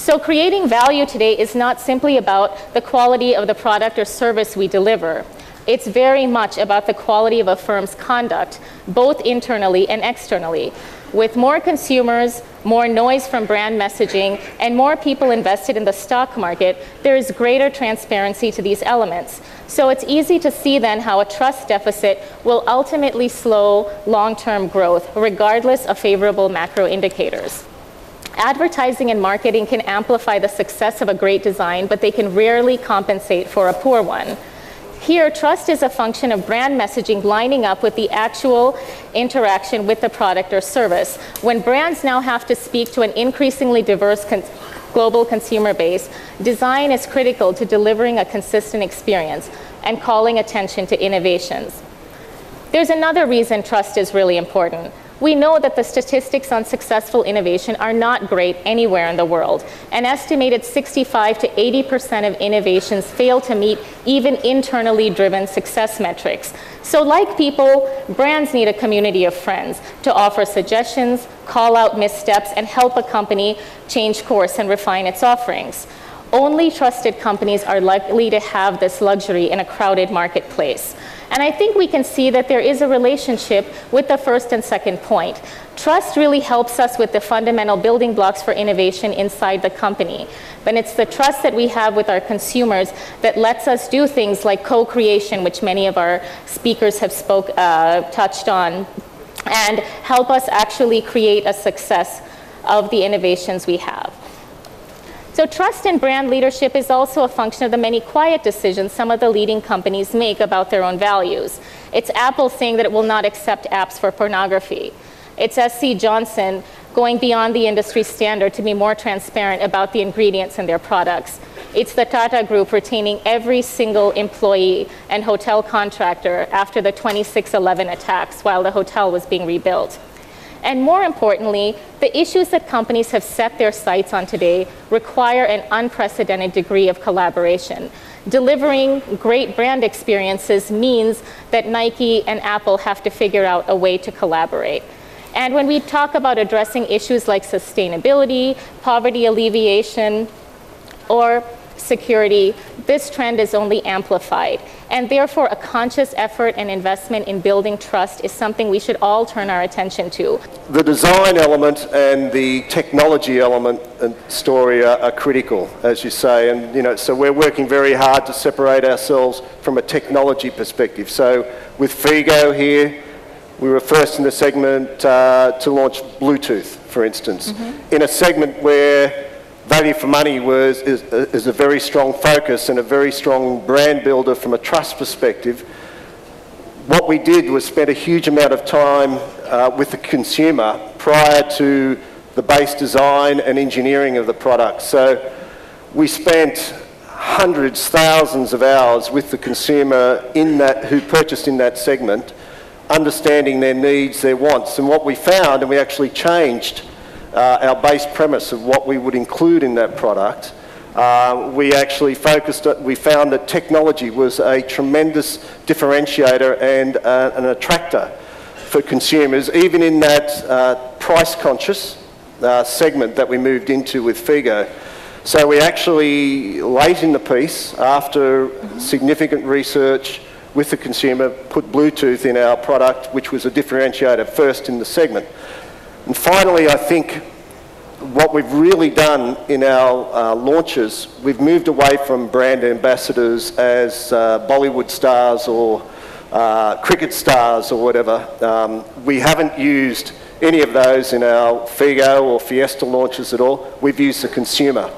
So creating value today is not simply about the quality of the product or service we deliver. It's very much about the quality of a firm's conduct, both internally and externally. With more consumers, more noise from brand messaging, and more people invested in the stock market, there is greater transparency to these elements. So it's easy to see then how a trust deficit will ultimately slow long-term growth, regardless of favorable macro indicators. Advertising and marketing can amplify the success of a great design, but they can rarely compensate for a poor one. Here, trust is a function of brand messaging lining up with the actual interaction with the product or service. When brands now have to speak to an increasingly diverse global consumer base, design is critical to delivering a consistent experience and calling attention to innovations. There's another reason trust is really important. We know that the statistics on successful innovation are not great anywhere in the world. An estimated 65 to 80% of innovations fail to meet even internally driven success metrics. So like people, brands need a community of friends to offer suggestions, call out missteps, and help a company change course and refine its offerings. Only trusted companies are likely to have this luxury in a crowded marketplace. And I think we can see that there is a relationship with the first and second point. Trust really helps us with the fundamental building blocks for innovation inside the company. But it's the trust that we have with our consumers that lets us do things like co-creation, which many of our speakers have touched on, and help us actually create a success of the innovations we have. So trust in brand leadership is also a function of the many quiet decisions some of the leading companies make about their own values. It's Apple saying that it will not accept apps for pornography. It's SC Johnson going beyond the industry standard to be more transparent about the ingredients in their products. It's the Tata Group retaining every single employee and hotel contractor after the 26/11 attacks while the hotel was being rebuilt. And more importantly, the issues that companies have set their sights on today require an unprecedented degree of collaboration. Delivering great brand experiences means that Nike and Apple have to figure out a way to collaborate. And when we talk about addressing issues like sustainability, poverty alleviation, or security, this trend is only amplified. And therefore, a conscious effort and investment in building trust is something we should all turn our attention to. The design element and the technology element and story are critical, as you say. And so we're working very hard to separate ourselves from a technology perspective. So with Figo here, we were first in the segment to launch Bluetooth, for instance, in a segment where value for money is a very strong focus and a very strong brand builder from a trust perspective. What we did was spend a huge amount of time with the consumer prior to the base design and engineering of the product. So we spent hundreds, thousands of hours with the consumer who purchased in that segment, understanding their needs, their wants. And what we found, and we actually changed our base premise of what we would include in that product, we found that technology was a tremendous differentiator and an attractor for consumers, even in that price-conscious segment that we moved into with Figo. So we actually, late in the piece, after significant research with the consumer, put Bluetooth in our product, which was a differentiator first in the segment. And finally, I think what we've really done in our launches, we've moved away from brand ambassadors as Bollywood stars or cricket stars or whatever. We haven't used any of those in our Figo or Fiesta launches at all. We've used the consumer.